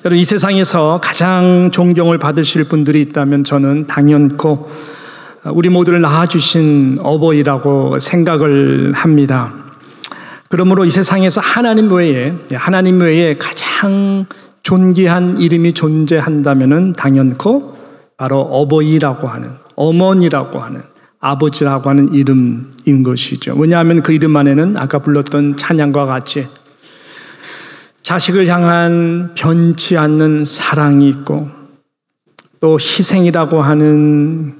여러분, 이 세상에서 가장 존경을 받으실 분들이 있다면 저는 당연코 우리 모두를 낳아주신 어버이라고 생각을 합니다. 그러므로 이 세상에서 하나님 외에 가장 존귀한 이름이 존재한다면 당연코 바로 어버이라고 하는, 어머니라고 하는, 아버지라고 하는 이름인 것이죠. 왜냐하면 그 이름 안에는 아까 불렀던 찬양과 같이 자식을 향한 변치 않는 사랑이 있고, 또 희생이라고 하는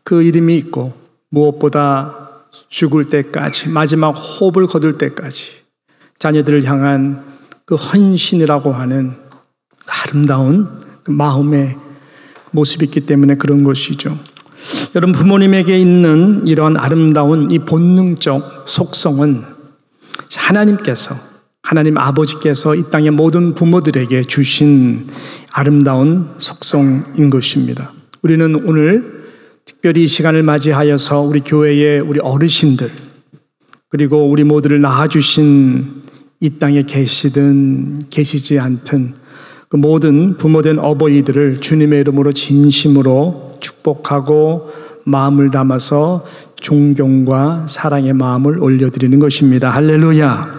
그 이름이 있고, 무엇보다 죽을 때까지, 마지막 호흡을 거둘 때까지 자녀들을 향한 그 헌신이라고 하는 아름다운 그 마음의 모습이 있기 때문에 그런 것이죠. 여러분, 부모님에게 있는 이러한 아름다운 이 본능적 속성은 하나님 아버지께서 이 땅의 모든 부모들에게 주신 아름다운 속성인 것입니다. 우리는 오늘 특별히 이 시간을 맞이하여서 우리 교회의 우리 어르신들, 그리고 우리 모두를 낳아주신 이 땅에 계시든 계시지 않든 그 모든 부모된 어버이들을 주님의 이름으로 진심으로 축복하고 마음을 담아서 존경과 사랑의 마음을 올려드리는 것입니다. 할렐루야.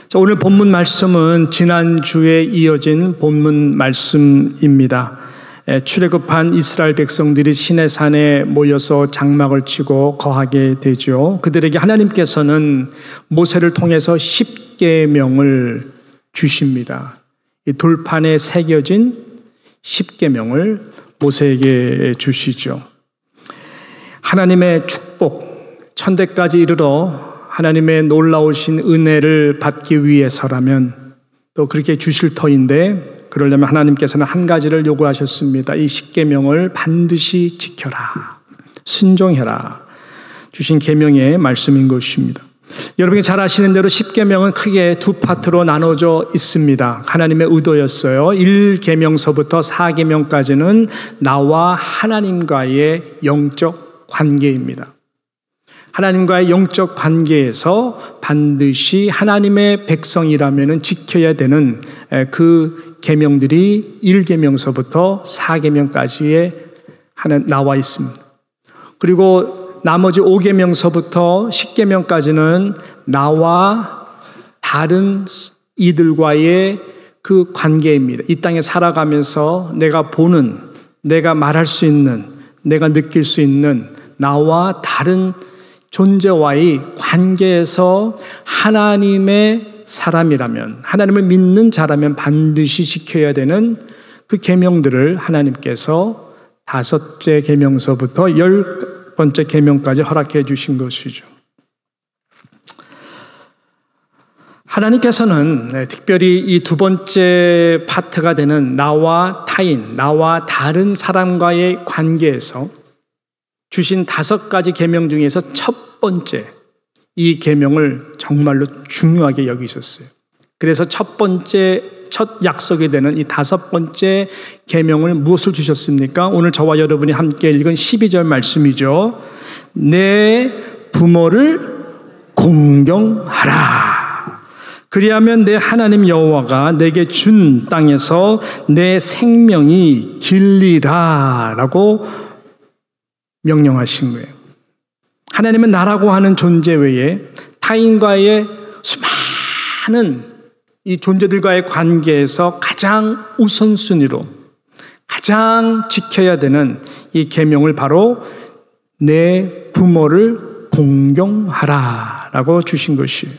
자, 오늘 본문 말씀은 지난주에 이어진 본문 말씀입니다. 출애굽한 이스라엘 백성들이 시내산에 모여서 장막을 치고 거하게 되죠. 그들에게 하나님께서는 모세를 통해서 10계명을 주십니다. 이 돌판에 새겨진 10계명을 모세에게 주시죠. 하나님의 축복, 천대까지 이르러 하나님의 놀라우신 은혜를 받기 위해서라면 또 그렇게 주실 터인데, 그러려면 하나님께서는 한 가지를 요구하셨습니다. 이 10계명을 반드시 지켜라, 순종해라. 주신 계명의 말씀인 것입니다. 여러분이 잘 아시는 대로 10계명은 크게 두 파트로 나눠져 있습니다. 하나님의 의도였어요. 1계명서부터 4계명까지는 나와 하나님과의 영적 관계입니다. 하나님과의 영적 관계에서 반드시 하나님의 백성이라면 지켜야 되는 그 계명들이 1계명서부터 4계명까지에 나와 있습니다. 그리고 나머지 5계명서부터 10계명까지는 나와 다른 이들과의 그 관계입니다. 이 땅에 살아가면서 내가 보는, 내가 말할 수 있는, 내가 느낄 수 있는 나와 다른 존재와의 관계에서 하나님의 사람이라면, 하나님을 믿는 자라면 반드시 지켜야 되는 그 계명들을 하나님께서 5째 계명서부터 10번째 계명까지 허락해 주신 것이죠. 하나님께서는 특별히 이 두 번째 파트가 되는 나와 타인, 나와 다른 사람과의 관계에서 주신 5가지 계명 중에서 첫 번째, 이 계명을 정말로 중요하게 여기셨어요. 그래서 첫 약속이 되는 이 5번째 계명을 무엇을 주셨습니까? 오늘 저와 여러분이 함께 읽은 12절 말씀이죠. 내 부모를 공경하라. 그리하면 내 하나님 여호와가 내게 준 땅에서 내 생명이 길리라 라고 명령하신 거예요. 하나님은 나라고 하는 존재 외에 타인과의 수많은 이 존재들과의 관계에서 가장 우선순위로 가장 지켜야 되는 이 계명을 바로 내 부모를 공경하라 라고 주신 것이에요.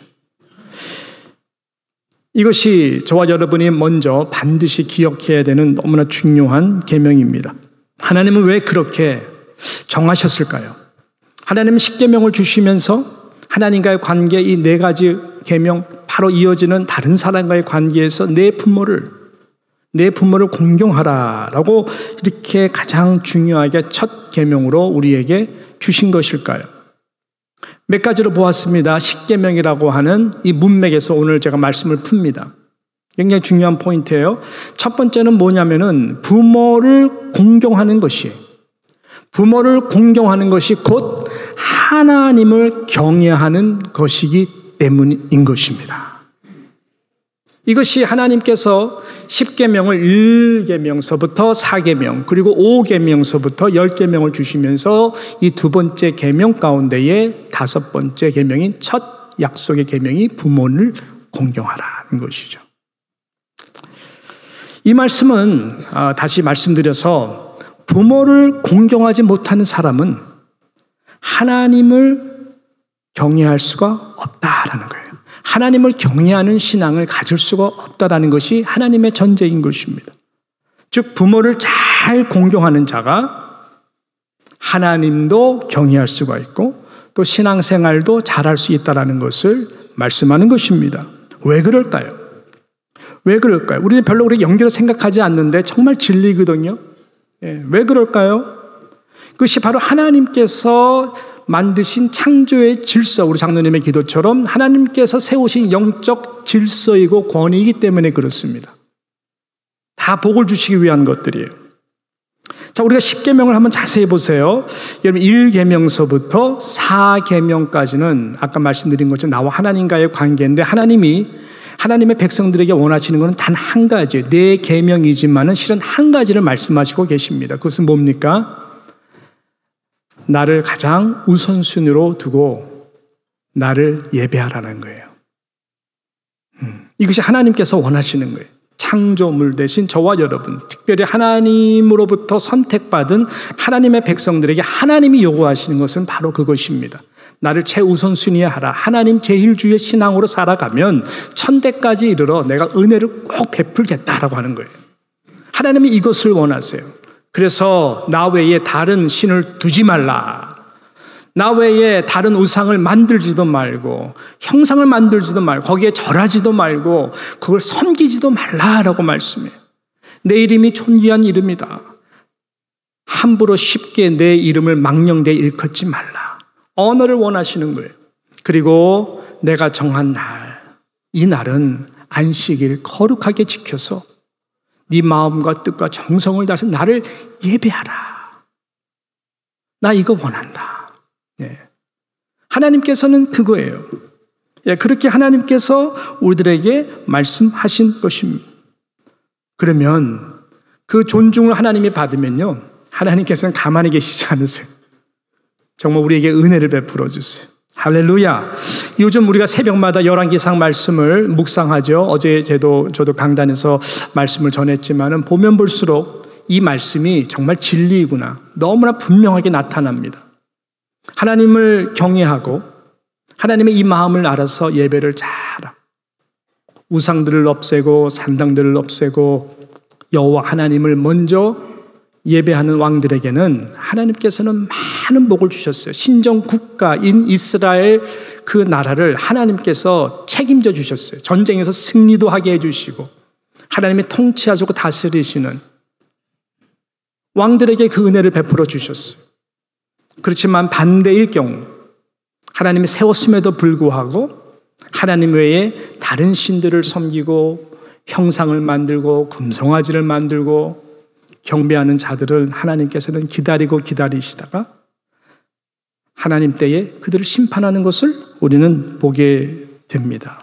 이것이 저와 여러분이 먼저 반드시 기억해야 되는 너무나 중요한 계명입니다. 하나님은 왜 그렇게 정하셨을까요? 하나님은 10계명을 주시면서 하나님과의 관계 이 4가지 계명, 바로 이어지는 다른 사람과의 관계에서 내 부모를 공경하라라고 이렇게 가장 중요하게 첫 계명으로 우리에게 주신 것일까요? 몇 가지로 보았습니다. 10계명이라고 하는 이 문맥에서 오늘 제가 말씀을 풉니다. 굉장히 중요한 포인트예요. 첫 번째는 뭐냐면은 부모를 공경하는 것이에요. 부모를 공경하는 것이 곧 하나님을 경외하는 것이기 때문인 것입니다. 이것이 하나님께서 10계명을 1계명서부터 4계명 그리고 5계명서부터 10계명을 주시면서 이 두 번째 계명 가운데에 다섯 번째 계명인 첫 약속의 계명이 부모를 공경하라는 것이죠. 이 말씀은 다시 말씀드려서 부모를 공경하지 못하는 사람은 하나님을 경외할 수가 없다라는 거예요. 하나님을 경외하는 신앙을 가질 수가 없다라는 것이 하나님의 전제인 것입니다. 즉 부모를 잘 공경하는 자가 하나님도 경외할 수가 있고 또 신앙생활도 잘할 수 있다라는 것을 말씀하는 것입니다. 왜 그럴까요? 왜 그럴까요? 우리는 별로 그렇게 연결을 생각하지 않는데 정말 진리거든요. 왜 그럴까요? 그것이 바로 하나님께서 만드신 창조의 질서, 우리 장로님의 기도처럼 하나님께서 세우신 영적 질서이고 권위이기 때문에 그렇습니다. 다 복을 주시기 위한 것들이에요. 자, 우리가 10계명을 한번 자세히 보세요. 여러분 1계명서부터 4계명까지는 아까 말씀드린 것처럼 나와 하나님과의 관계인데 하나님의 백성들에게 원하시는 것은 단 한 가지예요. 4계명이지만은 실은 한 가지를 말씀하시고 계십니다. 그것은 뭡니까? 나를 가장 우선순위로 두고 나를 예배하라는 거예요. 이것이 하나님께서 원하시는 거예요. 창조물 대신 저와 여러분, 특별히 하나님으로부터 선택받은 하나님의 백성들에게 하나님이 요구하시는 것은 바로 그것입니다. 나를 최우선순위에 하라. 하나님 제일주의 신앙으로 살아가면 천대까지 이르러 내가 은혜를 꼭 베풀겠다라고 하는 거예요. 하나님이 이것을 원하세요. 그래서 나 외에 다른 신을 두지 말라. 나 외에 다른 우상을 만들지도 말고 형상을 만들지도 말고 거기에 절하지도 말고 그걸 섬기지도 말라라고 말씀해요. 내 이름이 존귀한 이름이다. 함부로 쉽게 내 이름을 망령되이 일컫지 말라. 언어를 원하시는 거예요. 그리고 내가 정한 날, 이 날은 안식일 거룩하게 지켜서 네 마음과 뜻과 정성을 다해서 나를 예배하라. 나 이거 원한다. 하나님께서는 그거예요. 그렇게 하나님께서 우리들에게 말씀하신 것입니다. 그러면 그 존중을 하나님이 받으면요, 하나님께서는 가만히 계시지 않으세요. 정말 우리에게 은혜를 베풀어 주세요. 할렐루야. 요즘 우리가 새벽마다 열왕기상 말씀을 묵상하죠. 어제 저도 강단에서 말씀을 전했지만은 보면 볼수록 이 말씀이 정말 진리이구나 너무나 분명하게 나타납니다. 하나님을 경외하고 하나님의 이 마음을 알아서 예배를 잘하고 우상들을 없애고 산당들을 없애고 여호와 하나님을 먼저 예배하는 왕들에게는 하나님께서는 많은 복을 주셨어요. 신정 국가인 이스라엘 그 나라를 하나님께서 책임져 주셨어요. 전쟁에서 승리도 하게 해주시고 하나님이 통치하시고 다스리시는 왕들에게 그 은혜를 베풀어 주셨어요. 그렇지만 반대일 경우 하나님이 세웠음에도 불구하고 하나님 외에 다른 신들을 섬기고 형상을 만들고 금송아지를 만들고 경배하는 자들을 하나님께서는 기다리시다가 하나님 때에 그들을 심판하는 것을 우리는 보게 됩니다.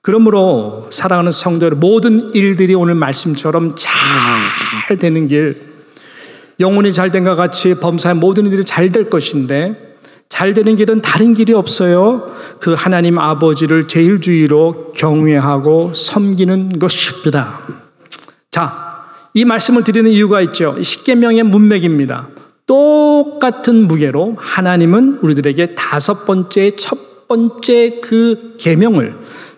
그러므로 사랑하는 성도 여러분, 모든 일들이 오늘 말씀처럼 잘 되는 길, 영혼이 잘된 것 같이 범사의 모든 일들이 잘 될 것인데 잘 되는 길은 다른 길이 없어요. 그 하나님 아버지를 제일주의로 경외하고 섬기는 것입니다. 자, 이 말씀을 드리는 이유가 있죠. 십계명의 문맥입니다. 똑같은 무게로 하나님은 우리들에게 첫 번째 그 계명을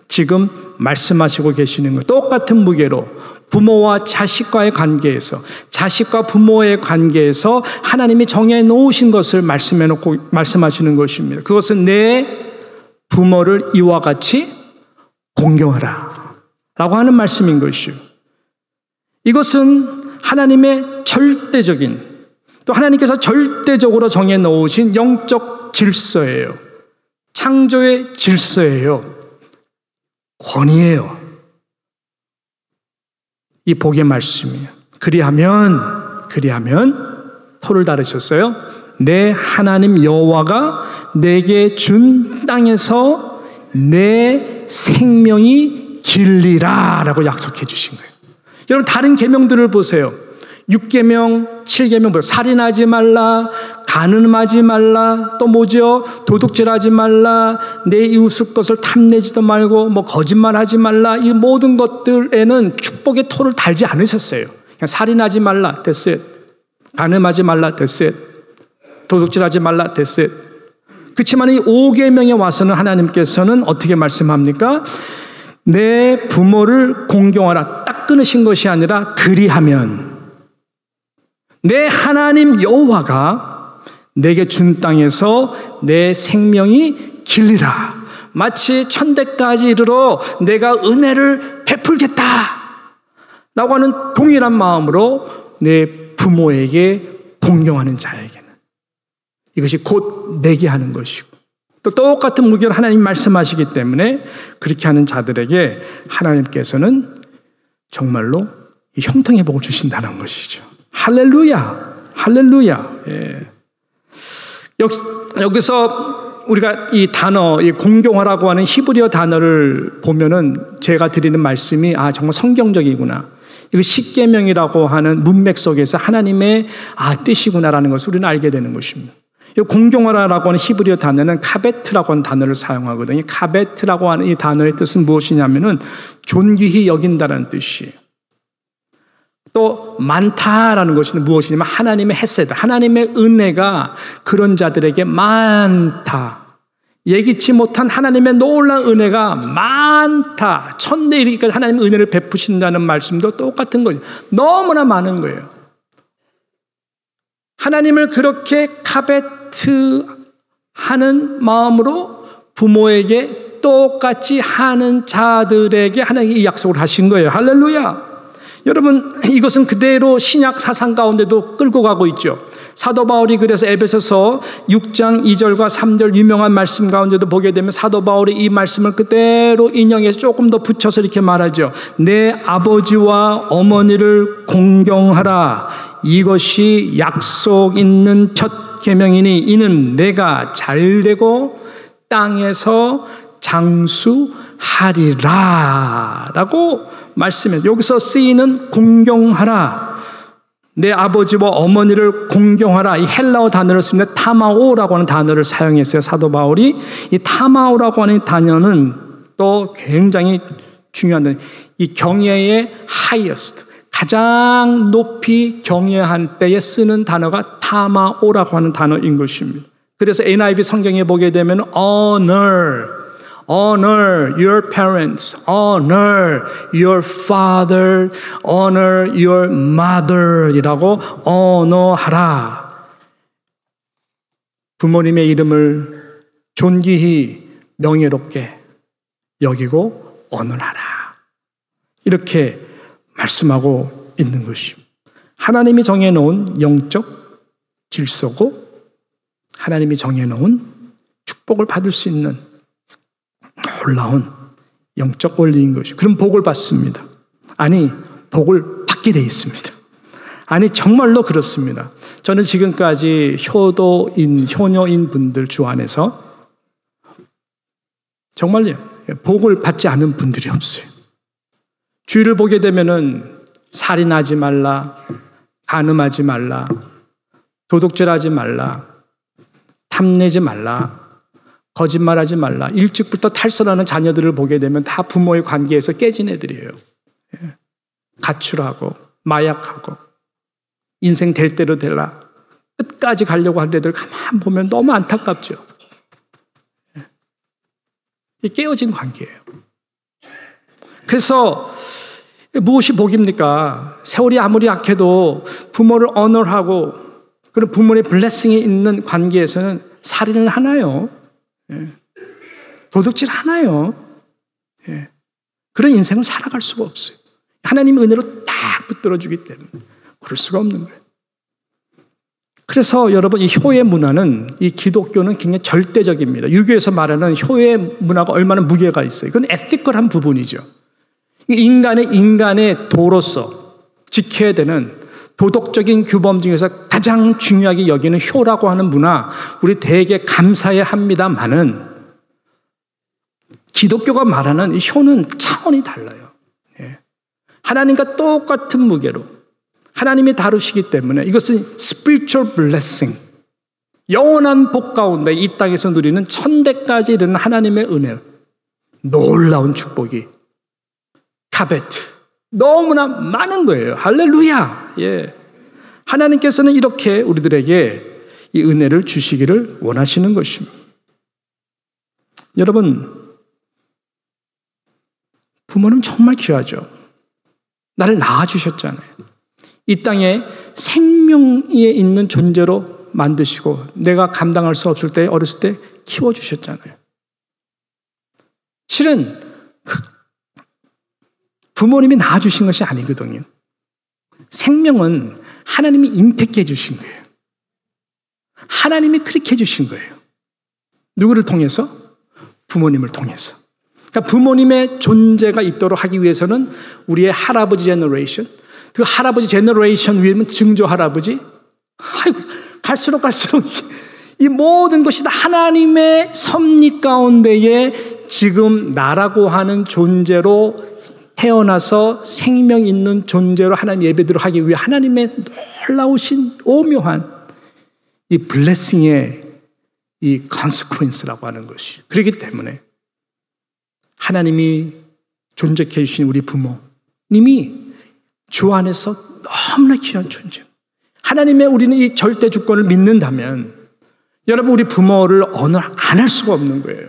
지금 말씀하시고 계시는 것. 똑같은 무게로 부모와 자식과의 관계에서, 자식과 부모의 관계에서 하나님이 정해 놓으신 것을 말씀하시는 것입니다. 그것은 내 부모를 이와 같이 공경하라 라고 하는 말씀인 것이요. 이것은 하나님의 절대적인, 또 하나님께서 절대적으로 정해 놓으신 영적 질서예요. 창조의 질서예요. 권위예요. 이 복의 말씀이에요. 그리하면 토를 다루셨어요. 내 하나님 여호와가 내게 준 땅에서 내 생명이 길리라 라고 약속해 주신 거예요. 여러분 다른 계명들을 보세요. 6계명, 7계명 보세요. 살인하지 말라, 간음하지 말라, 또 뭐죠? 도둑질하지 말라, 내 이웃의 것을 탐내지도 말고 뭐 거짓말하지 말라. 이 모든 것들에는 축복의 토를 달지 않으셨어요. 그냥 살인하지 말라, that's it. 간음하지 말라, that's it. 도둑질하지 말라, that's it. 그렇지만 이 5계명에 와서는 하나님께서는 어떻게 말씀합니까? 내 부모를 공경하라. 딱 끊으신 것이 아니라 그리하면 내 하나님 여호와가 내게 준 땅에서 내 생명이 길리라. 마치 천대까지 이르러 내가 은혜를 베풀겠다 라고 하는 동일한 마음으로 내 부모에게 공경하는 자에게는 이것이 곧 내게 하는 것이고, 또 똑같은 무게로 하나님이 말씀하시기 때문에 그렇게 하는 자들에게 하나님께서는 정말로 이 형통의 복을 주신다는 것이죠. 할렐루야, 할렐루야. 예. 여기서 우리가 이 단어, 이 공경하라고 하는 히브리어 단어를 보면은 제가 드리는 말씀이 정말 성경적이구나. 이거 십계명이라고 하는 문맥 속에서 하나님의 뜻이구나라는 것을 우리는 알게 되는 것입니다. 이 공경하라라고 하는 히브리어 단어는 카베트라고 하는 단어를 사용하거든요. 카베트라고 하는 이 단어의 뜻은 무엇이냐면은 존귀히 여긴다는 뜻이에요. 또 많다라는 것은 무엇이냐면 하나님의 헤세드, 하나님의 은혜가 그런 자들에게 많다. 예기치 못한 하나님의 놀라운 은혜가 많다. 천대 이르기까지 하나님의 은혜를 베푸신다는 말씀도 똑같은 거죠. 너무나 많은 거예요. 하나님을 그렇게 카베트하는 마음으로 부모에게 똑같이 하는 자들에게 하나님이 이 약속을 하신 거예요. 할렐루야. 여러분, 이것은 그대로 신약 사상 가운데도 끌고 가고 있죠. 사도 바울이 그래서 에베소서 6장 2절과 3절 유명한 말씀 가운데도 보게 되면 사도 바울이 이 말씀을 그대로 인용해서 조금 더 붙여서 이렇게 말하죠. 내 아버지와 어머니를 공경하라. 이것이 약속 있는 첫 계명이니 이는 내가 잘되고 땅에서 장수하리라 라고 말씀해서 여기서 쓰이는 공경하라, 내 아버지와 어머니를 공경하라, 이 헬라어 단어를 쓰면 타마오라고 하는 단어를 사용했어요. 사도 바울이 이 타마오라고 하는 단어는 또 굉장히 중요한 단어, 이 경외의 highest, 가장 높이 경외한 때에 쓰는 단어가 타마오라고 하는 단어인 것입니다. 그래서 NIV 성경에 보게 되면 honor your parents, honor your father, honor your mother 이라고 언어하라. 부모님의 이름을 존귀히 명예롭게 여기고 언어하라. 이렇게 말씀하고 있는 것입니다. 하나님이 정해놓은 영적 질서고 하나님이 정해놓은 축복을 받을 수 있는 놀라운 영적 원리인 것이. 그럼 복을 받습니다. 아니, 복을 받게 돼 있습니다. 아니, 정말로 그렇습니다. 저는 지금까지 효녀인 분들 주 안에서 정말요, 복을 받지 않은 분들이 없어요. 주의를 보게 되면은 살인하지 말라, 간음하지 말라, 도둑질하지 말라, 탐내지 말라, 거짓말하지 말라. 일찍부터 탈선하는 자녀들을 보게 되면 다 부모의 관계에서 깨진 애들이에요. 가출하고 마약하고 인생 될 대로 되라 끝까지 가려고 하는 애들 가만 보면 너무 안타깝죠. 이 깨어진 관계예요. 그래서 무엇이 복입니까? 세월이 아무리 약해도 부모를 언어하고 그런 부모의 블레싱이 있는 관계에서는 살인을 하나요? 도둑질 하나요? 그런 인생을 살아갈 수가 없어요. 하나님의 은혜로 딱 붙들어주기 때문에 그럴 수가 없는 거예요. 그래서 여러분, 이 효의 문화는, 이 기독교는 굉장히 절대적입니다. 유교에서 말하는 효의 문화가 얼마나 무게가 있어요. 이건 에티컬한 부분이죠. 인간의 도로서 지켜야 되는 도덕적인 규범 중에서 가장 중요하게 여기는 효라고 하는 문화, 우리 되게 감사해야 합니다만은 기독교가 말하는 이 효는 차원이 달라요. 하나님과 똑같은 무게로 하나님이 다루시기 때문에 이것은 spiritual blessing, 영원한 복 가운데 이 땅에서 누리는 천대까지 이르는 하나님의 은혜, 놀라운 축복이 카베트 너무나 많은 거예요. 할렐루야. 하나님께서는 이렇게 우리들에게 이 은혜를 주시기를 원하시는 것입니다. 여러분, 부모는 정말 귀하죠. 나를 낳아주셨잖아요. 이 땅에 생명에 있는 존재로 만드시고 내가 감당할 수 없을 때 어렸을 때 키워주셨잖아요. 실은 부모님이 낳아주신 것이 아니거든요. 생명은 하나님이 임팩해 주신 거예요. 하나님이 그렇게 해주신 거예요. 누구를 통해서? 부모님을 통해서. 그러니까 부모님의 존재가 있도록 하기 위해서는 우리의 할아버지 제너레이션, 그 할아버지 제너레이션 위에는 증조 할아버지, 갈수록 이 모든 것이 다 하나님의 섭리 가운데에 지금 나라고 하는 존재로 태어나서 생명 있는 존재로 하나님 예배드리도록 하기 위해 하나님의 놀라우신 오묘한 이 블레싱의 이 consequence라고 하는 것이. 그렇기 때문에 하나님이 존재케 해주신 우리 부모님이 주 안에서 너무나 귀한 존재. 하나님의 우리는 이 절대 주권을 믿는다면 여러분 우리 부모를 언어 안 할 수가 없는 거예요.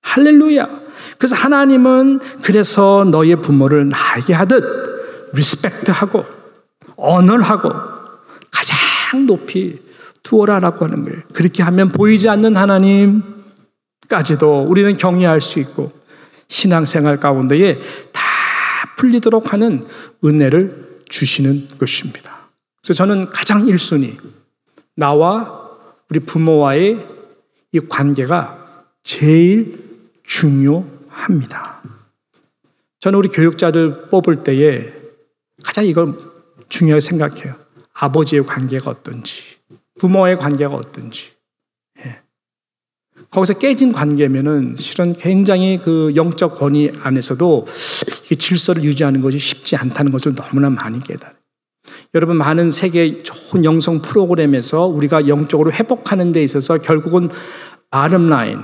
할렐루야. 그래서 하나님은 그래서 너의 부모를 나에게 하듯 리스펙트하고 언어하고 가장 높이 두어라라고 하는 거예요. 그렇게 하면 보이지 않는 하나님까지도 우리는 경외할 수 있고 신앙생활 가운데에 다 풀리도록 하는 은혜를 주시는 것입니다. 그래서 저는 가장 1순위, 나와 우리 부모와의 이 관계가 제일 중요합니다. 저는 우리 교육자들 뽑을 때에 가장 이걸 중요하게 생각해요. 아버지의 관계가 어떤지, 부모와의 관계가 어떤지. 거기서 깨진 관계면은 실은 굉장히 그 영적 권위 안에서도 이 질서를 유지하는 것이 쉽지 않다는 것을 너무나 많이 깨달아요. 여러분, 많은 세계 좋은 영성 프로그램에서 우리가 영적으로 회복하는 데 있어서 결국은 bottom line,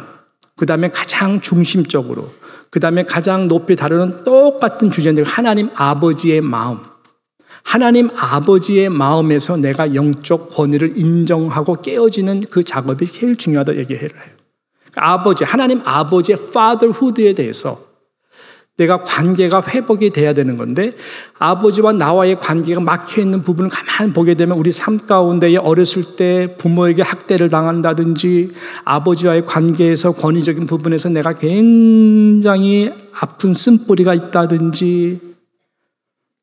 그 다음에 가장 중심적으로, 그 다음에 가장 높이 다루는 똑같은 주제인데 하나님 아버지의 마음, 하나님 아버지의 마음에서 내가 영적 권위를 인정하고 깨어지는 그 작업이 제일 중요하다고 얘기해요. 아버지, 하나님 아버지의 fatherhood에 대해서 내가 관계가 회복이 돼야 되는 건데 아버지와 나와의 관계가 막혀있는 부분을 가만히 보게 되면 우리 삶 가운데에 어렸을 때 부모에게 학대를 당한다든지 아버지와의 관계에서 권위적인 부분에서 내가 굉장히 아픈 쓴뿌리가 있다든지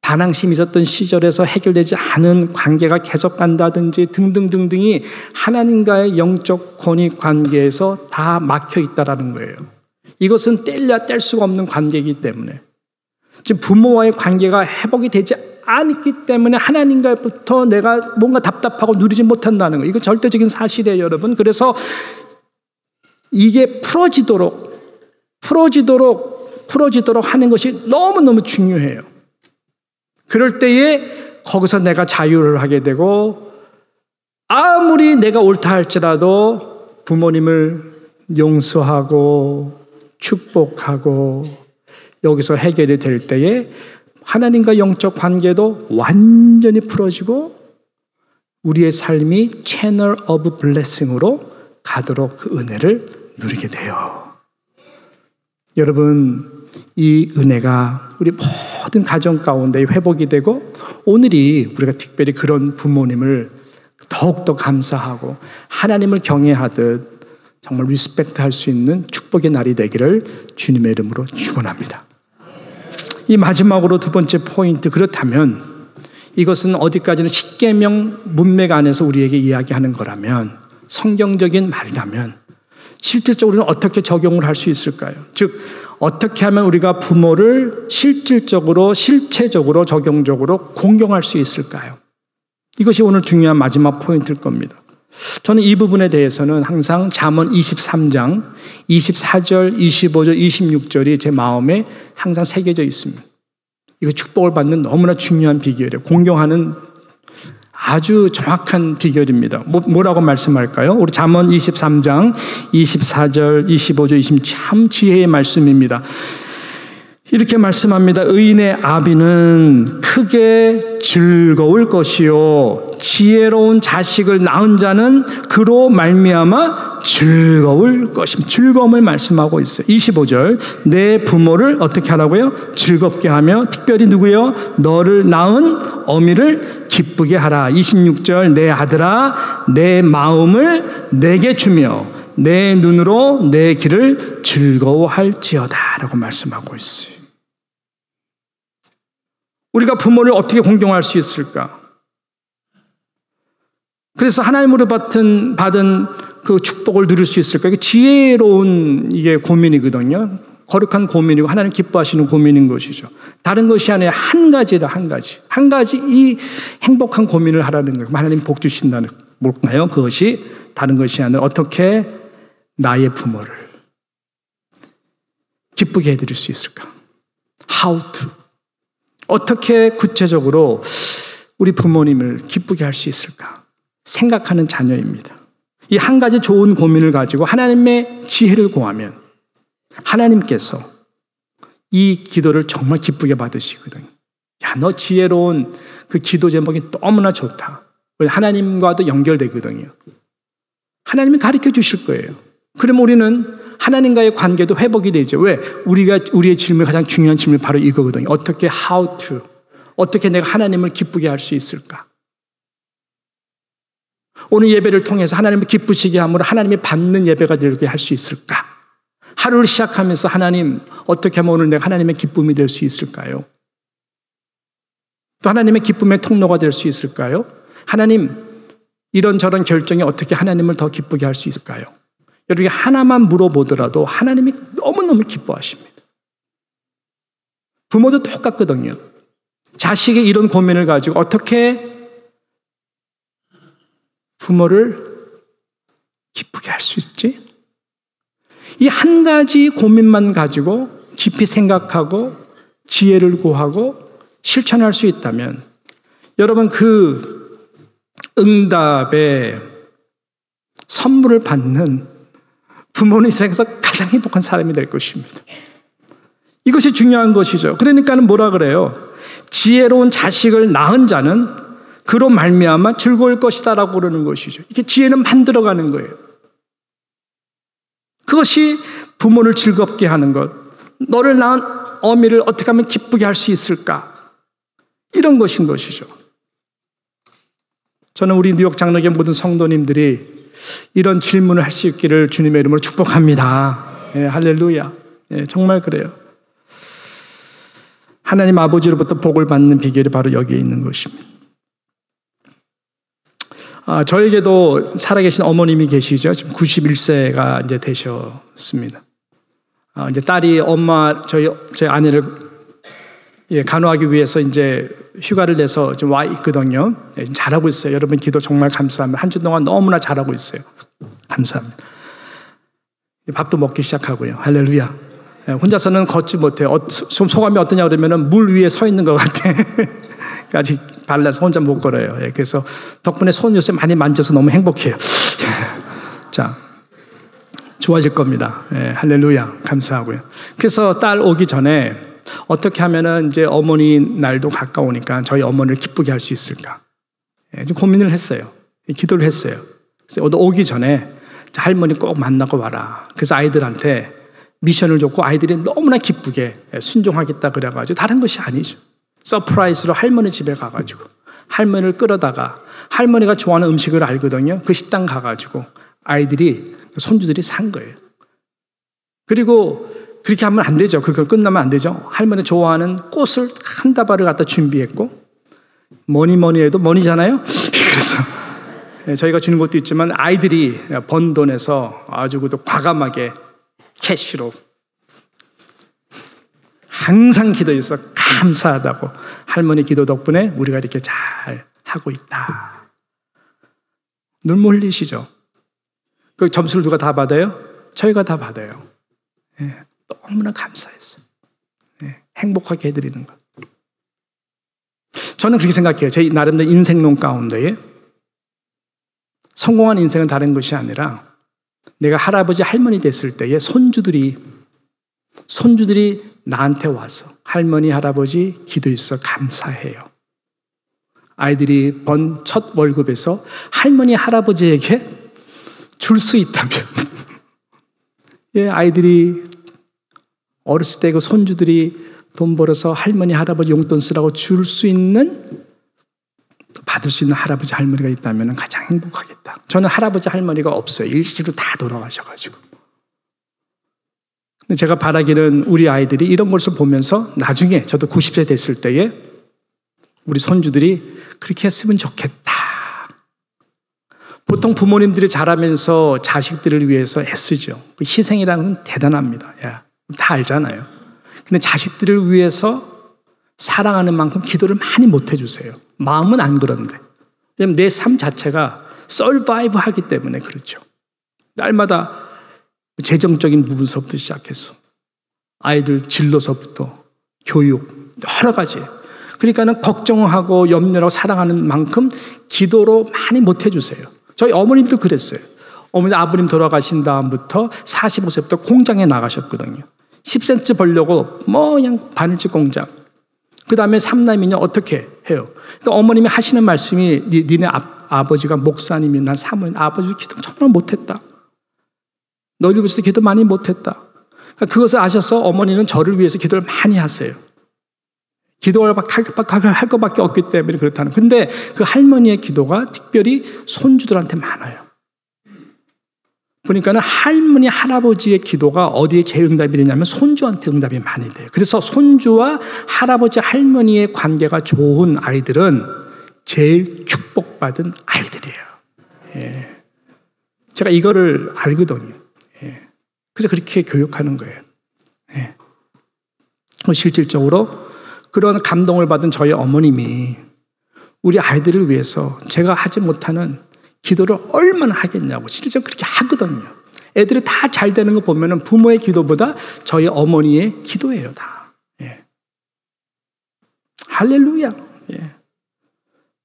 반항심이 있었던 시절에서 해결되지 않은 관계가 계속 간다든지 등등등등이 하나님과의 영적 권위 관계에서 다 막혀 있다라는 거예요. 이것은 뗄래야 뗄 수가 없는 관계이기 때문에 지금 부모와의 관계가 회복이 되지 않기 때문에 하나님과부터 내가 뭔가 답답하고 누리지 못한다는 거예요. 이거 절대적인 사실이에요, 여러분. 그래서 이게 풀어지도록 하는 것이 너무너무 중요해요. 그럴 때에 거기서 내가 자유를 하게 되고 아무리 내가 옳다 할지라도 부모님을 용서하고 축복하고 여기서 해결이 될 때에 하나님과 영적 관계도 완전히 풀어지고 우리의 삶이 채널 오브 블레싱으로 가도록 그 은혜를 누리게 돼요. 여러분, 이 은혜가 우리 모든 가정 가운데 회복이 되고 오늘이 우리가 특별히 그런 부모님을 더욱더 감사하고 하나님을 경외하듯 정말 리스펙트할 수 있는 축복의 날이 되기를 주님의 이름으로 축원합니다. 이 마지막으로 두 번째 포인트, 그렇다면 이것은 어디까지는 십계명 문맥 안에서 우리에게 이야기하는 거라면, 성경적인 말이라면 실질적으로 우리는 어떻게 적용을 할 수 있을까요? 즉 어떻게 하면 우리가 부모를 실질적으로 실체적으로 적용적으로 공경할 수 있을까요? 이것이 오늘 중요한 마지막 포인트일 겁니다. 저는 이 부분에 대해서는 항상 잠언 23장 24절, 25절, 26절이 제 마음에 항상 새겨져 있습니다. 이거 축복을 받는 너무나 중요한 비결이에요. 공경하는 아주 정확한 비결입니다. 뭐라고 말씀할까요? 우리 잠언 23장 24절, 25절, 26절 참 지혜의 말씀입니다. 이렇게 말씀합니다. 의인의 아비는 크게 즐거울 것이요 지혜로운 자식을 낳은 자는 그로 말미암아 즐거울 것입니다. 즐거움을 말씀하고 있어요. 25절 내 부모를 어떻게 하라고요? 즐겁게 하며 특별히 누구요? 너를 낳은 어미를 기쁘게 하라. 26절 내 아들아 내 마음을 내게 주며 내 눈으로 내 길을 즐거워할지어다 라고 말씀하고 있어요. 우리가 부모를 어떻게 공경할 수 있을까? 그래서 하나님으로 받은 그 축복을 누릴 수 있을까? 이게 지혜로운 이게 고민이거든요. 거룩한 고민이고 하나님 기뻐하시는 고민인 것이죠. 다른 것이 아니라 한 가지라 한 가지 이 행복한 고민을 하라는 거예요. 하나님 복 주신다는 뭘까요? 그것이 다른 것이 아니라 어떻게 나의 부모를 기쁘게 해드릴 수 있을까? How to 어떻게 구체적으로 우리 부모님을 기쁘게 할 수 있을까? 생각하는 자녀입니다. 이 한 가지 좋은 고민을 가지고 하나님의 지혜를 구하면 하나님께서 이 기도를 정말 기쁘게 받으시거든요. 야, 너 지혜로운 그 기도 제목이 너무나 좋다. 하나님과도 연결되거든요. 하나님이 가르쳐 주실 거예요. 그럼 우리는 하나님과의 관계도 회복이 되죠. 왜? 우리의 질문, 가장 중요한 질문이 바로 이거거든요. 어떻게 how to, 어떻게 내가 하나님을 기쁘게 할 수 있을까? 오늘 예배를 통해서 하나님을 기쁘시게 함으로 하나님이 받는 예배가 되게 할 수 있을까? 하루를 시작하면서 하나님, 어떻게 하면 오늘 내가 하나님의 기쁨이 될 수 있을까요? 또 하나님의 기쁨의 통로가 될 수 있을까요? 하나님, 이런저런 결정이 어떻게 하나님을 더 기쁘게 할 수 있을까요? 여러분이 하나만 물어보더라도 하나님이 너무너무 기뻐하십니다. 부모도 똑같거든요. 자식의 이런 고민을 가지고 어떻게 부모를 기쁘게 할 수 있지? 이 한 가지 고민만 가지고 깊이 생각하고 지혜를 구하고 실천할 수 있다면 여러분 그 응답에 선물을 받는 부모는 이 세상에서 가장 행복한 사람이 될 것입니다. 이것이 중요한 것이죠. 그러니까는 뭐라 그래요? 지혜로운 자식을 낳은 자는 그로 말미암아 즐거울 것이다라고 그러는 것이죠. 이게 지혜는 만들어가는 거예요. 그것이 부모를 즐겁게 하는 것. 너를 낳은 어미를 어떻게 하면 기쁘게 할 수 있을까? 이런 것인 것이죠. 저는 우리 뉴욕 장로교 모든 성도님들이 이런 질문을 할 수 있기를 주님의 이름으로 축복합니다. 예, 할렐루야. 예, 정말 그래요. 하나님 아버지로부터 복을 받는 비결이 바로 여기에 있는 것입니다. 저에게도 살아계신 어머님이 계시죠. 지금 91세가 이제 되셨습니다. 이제 딸이 저희 아내를 간호하기 위해서 이제 휴가를 내서 좀 와 있거든요. 지금 잘하고 있어요. 여러분 기도 정말 감사합니다. 한 주 동안 너무나 잘하고 있어요. 감사합니다. 밥도 먹기 시작하고요. 할렐루야. 혼자서는 걷지 못해요. 소감이 어떠냐 그러면은 물 위에 서 있는 것 같아. 아직 발라서 혼자 못 걸어요. 그래서 덕분에 손 요새 많이 만져서 너무 행복해요. 자, 좋아질 겁니다. 할렐루야. 감사하고요. 그래서 딸 오기 전에 어떻게 하면은 이제 어머니 날도 가까우니까 저희 어머니를 기쁘게 할 수 있을까? 좀 고민을 했어요. 기도를 했어요. 그래서 오기 전에 할머니 꼭 만나고 와라. 그래서 아이들한테 미션을 줬고 아이들이 너무나 기쁘게 순종하겠다 그래가지고 다른 것이 아니죠. 서프라이즈로 할머니 집에 가가지고 할머니를 끌어다가 할머니가 좋아하는 음식을 알거든요. 그 식당 가가지고 아이들이 손주들이 산 거예요. 그리고 그렇게 하면 안 되죠. 그걸 끝나면 안 되죠. 할머니 좋아하는 꽃을 한 다발을 갖다 준비했고 뭐니 해도 머니잖아요. 그래서 저희가 주는 것도 있지만 아이들이 번 돈에서 아주 과감하게 캐시로 항상 기도해서 감사하다고 할머니 기도 덕분에 우리가 이렇게 잘 하고 있다. 눈물 흘리시죠? 그 점수를 누가 다 받아요? 저희가 다 받아요. 예, 너무나 감사했어요. 예, 행복하게 해드리는 것. 저는 그렇게 생각해요. 제 나름대로 인생론 가운데에 성공한 인생은 다른 것이 아니라 내가 할아버지 할머니 됐을 때에 손주들이 나한테 와서 할머니 할아버지 기도해 주셔서 감사해요. 아이들이 번 첫 월급에서 할머니 할아버지에게 줄 수 있다면 예, 아이들이 어렸을 때 그 손주들이 돈 벌어서 할머니 할아버지 용돈 쓰라고 줄 수 있는 받을 수 있는 할아버지 할머니가 있다면 가장 행복하겠다. 저는 할아버지 할머니가 없어요. 일시로 다 돌아가셔가지고. 근데 제가 바라기는 우리 아이들이 이런 것을 보면서 나중에 저도 90세 됐을 때에 우리 손주들이 그렇게 했으면 좋겠다. 보통 부모님들이 자라면서 자식들을 위해서 애쓰죠. 그 희생이라는 건 대단합니다. 야, 다 알잖아요. 근데 자식들을 위해서 사랑하는 만큼 기도를 많이 못 해주세요. 마음은 안 그런데. 왜냐면 내 삶 자체가 서바이브 하기 때문에 그렇죠. 날마다 재정적인 부분서부터 시작해서 아이들 진로서부터 교육 여러 가지. 그러니까는 걱정하고 염려하고 사랑하는 만큼 기도로 많이 못 해주세요. 저희 어머님도 그랬어요. 어머니 아버님 돌아가신 다음부터 45세부터 공장에 나가셨거든요. 10센트 벌려고 그냥 바느질 공장. 그 다음에 삼남이냐 어떻게 해요? 그러니까 어머님이 하시는 말씀이 니네 아버지가 목사님이 난 사모님 아버지 기도 정말 못했다. 너희들 위해서 기도 많이 못했다. 그러니까 그것을 아셔서 어머니는 저를 위해서 기도를 많이 하세요. 기도할 것밖에 없기 때문에 그렇다는. 근데 그 할머니의 기도가 특별히 손주들한테 많아요. 보니까는 할머니, 할아버지의 기도가 어디에 제일 응답이 되냐면 손주한테 응답이 많이 돼요. 그래서 손주와 할아버지, 할머니의 관계가 좋은 아이들은 제일 축복받은 아이들이에요. 예. 제가 이거를 알거든요. 예. 그래서 그렇게 교육하는 거예요. 예. 실질적으로 그런 감동을 받은 저희 어머님이 우리 아이들을 위해서 제가 하지 못하는 기도를 얼마나 하겠냐고 실제 그렇게 하거든요. 애들이 다 잘 되는 거 보면은 부모의 기도보다 저희 어머니의 기도예요, 다. 예. 할렐루야. 예.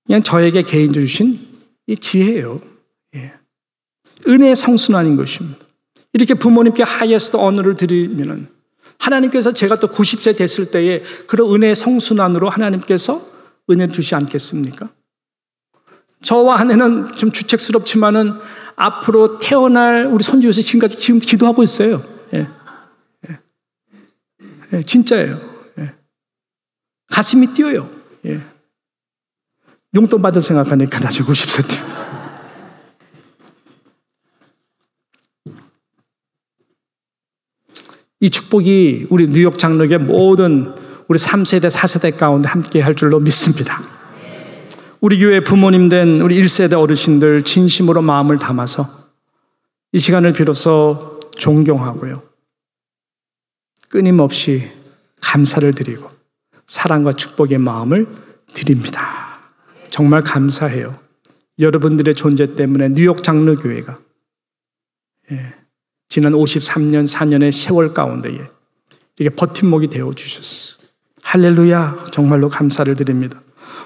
그냥 저에게 개인적으로 주신 이 지혜예요. 예. 은혜의 성순환인 것입니다. 이렇게 부모님께 하이에스트 언어를 드리면은 하나님께서 제가 또 90세 됐을 때에 그런 은혜의 성순환으로 하나님께서 은혜를 주시 않겠습니까? 저와 아내는 좀 주책스럽지만은 앞으로 태어날 우리 손주 위해서 지금 기도하고 있어요. 예. 예. 예. 진짜예요. 예. 가슴이 뛰어요. 예. 용돈 받을 생각하니까 나중에 90세 때. 이 축복이 우리 뉴욕 장로교의 모든 우리 3세대, 4세대 가운데 함께 할 줄로 믿습니다. 우리 교회 부모님 된 우리 1세대 어르신들 진심으로 마음을 담아서 이 시간을 비로소 존경하고요. 끊임없이 감사를 드리고 사랑과 축복의 마음을 드립니다. 정말 감사해요. 여러분들의 존재 때문에 뉴욕 장로교회가 지난 53년, 4년의 세월 가운데에 이게 버팀목이 되어주셨어요. 할렐루야. 정말로 감사를 드립니다.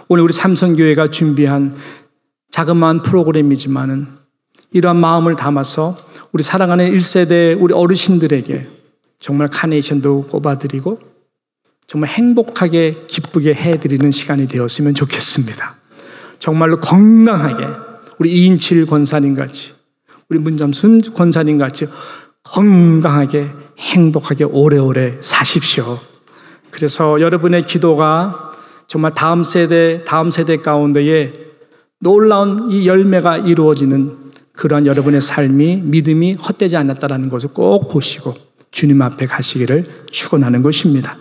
오늘 우리 삼성교회가 준비한 자그마한 프로그램이지만은 이러한 마음을 담아서 우리 사랑하는 1세대 우리 어르신들에게 정말 카네이션도 꼽아드리고 정말 행복하게 기쁘게 해드리는 시간이 되었으면 좋겠습니다. 정말로 건강하게 우리 이인칠 권사님 같이 우리 문잠순 권사님 같이 건강하게 행복하게 오래오래 사십시오. 그래서 여러분의 기도가 정말 다음 세대 가운데에 놀라운 이 열매가 이루어지는 그러한 여러분의 삶이 믿음이 헛되지 않았다는 것을 꼭 보시고 주님 앞에 가시기를 축원하는 것입니다.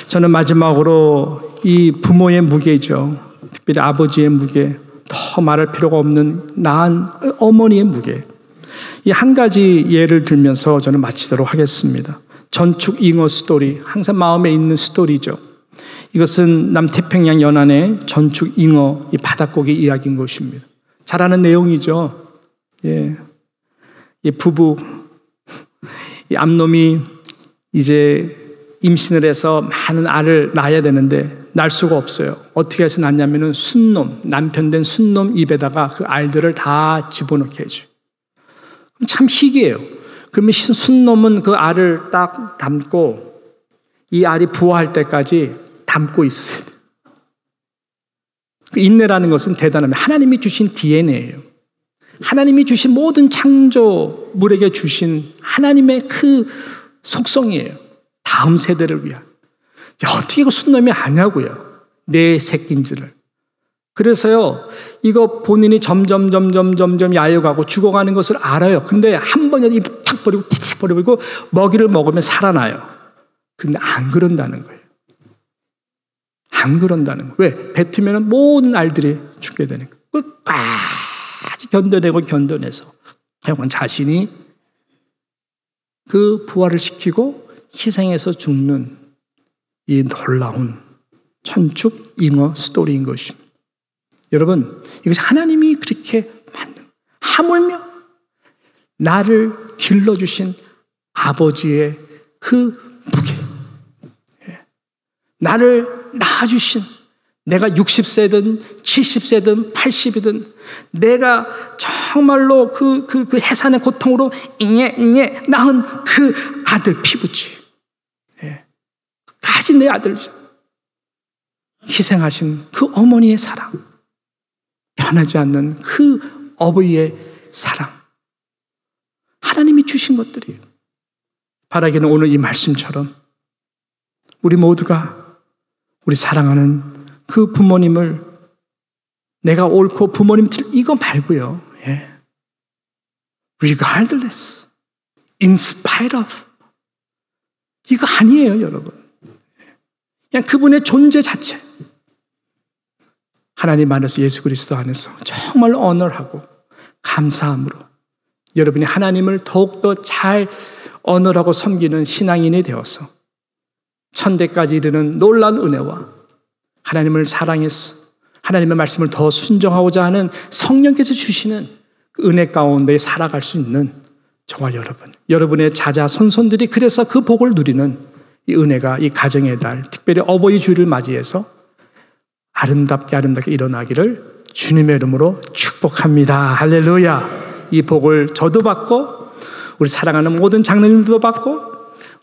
저는 마지막으로 이 부모의 무게죠. 특별히 아버지의 무게, 더 말할 필요가 없는 낳은 어머니의 무게. 이 한 가지 예를 들면서 저는 마치도록 하겠습니다. 전축 잉어 스토리, 항상 마음에 있는 스토리죠. 이것은 남태평양 연안의 전축 잉어 이 바닷고기 이야기인 것입니다. 잘 아는 내용이죠. 예. 이 부부, 이 암놈이 이제 임신을 해서 많은 알을 낳아야 되는데 낳을 수가 없어요. 어떻게 해서 낳냐면은 순놈, 남편 된 순놈 입에다가 그 알들을 다 집어넣게 해줘요. 참 희귀해요. 그러면 순놈은 그 알을 딱 담고 이 알이 부화할 때까지 담고 있어야 돼요. 그 인내라는 것은 대단합니다. 하나님이 주신 DNA예요. 하나님이 주신 모든 창조물에게 주신 하나님의 그 속성이에요. 다음 세대를 위한. 어떻게 그 순놈이 아냐고요. 내 새끼인지를. 그래서요, 이거 본인이 점점 야여가고 죽어가는 것을 알아요. 근데 한 번에 입 탁 버리고 탁 버리고 먹이를 먹으면 살아나요. 근데 안 그런다는 거예요. 안 그런다는 거예요. 왜? 뱉으면 모든 알들이 죽게 되는 거예요. 끝까지 견뎌내서 결국은 자신이 그 부활을 시키고 희생해서 죽는 이 놀라운 천축 잉어 스토리인 것입니다. 여러분, 이것이 하나님이 그렇게 만든, 하물며 나를 길러주신 아버지의 그 무게, 나를 낳아주신, 내가 60세든 70세든 80이든 내가 정말로 그 해산의 고통으로 잉에 낳은 그 아들 피부치, 가진 내 아들 희생하신 그 어머니의 사랑, 변하지 않는 그 어버이의 사랑, 하나님이 주신 것들이에요. 바라기는 오늘 이 말씀처럼 우리 모두가 우리 사랑하는 그 부모님을, 내가 옳고 부모님 이거 말고요, regardless, in spite of, 이거 아니에요, 여러분. 그냥 그분의 존재 자체, 하나님 안에서, 예수 그리스도 안에서 정말 언어하고 감사함으로 여러분이 하나님을 더욱더 잘 언어하고 섬기는 신앙인이 되어서 천대까지 이르는 놀라운 은혜와 하나님을 사랑해서 하나님의 말씀을 더 순종하고자 하는 성령께서 주시는 그 은혜 가운데 살아갈 수 있는 저와 여러분의 자자손손들이 그래서 그 복을 누리는 이 은혜가 이 가정의 달, 특별히 어버이 주일을 맞이해서 아름답게 일어나기를 주님의 이름으로 축복합니다. 할렐루야. 이 복을 저도 받고 우리 사랑하는 모든 장로님들도 받고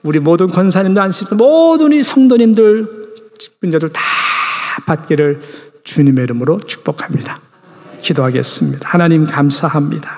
우리 모든 권사님들, 안식들, 모든 이 성도님들, 직분자들 다 받기를 주님의 이름으로 축복합니다. 기도하겠습니다. 하나님 감사합니다.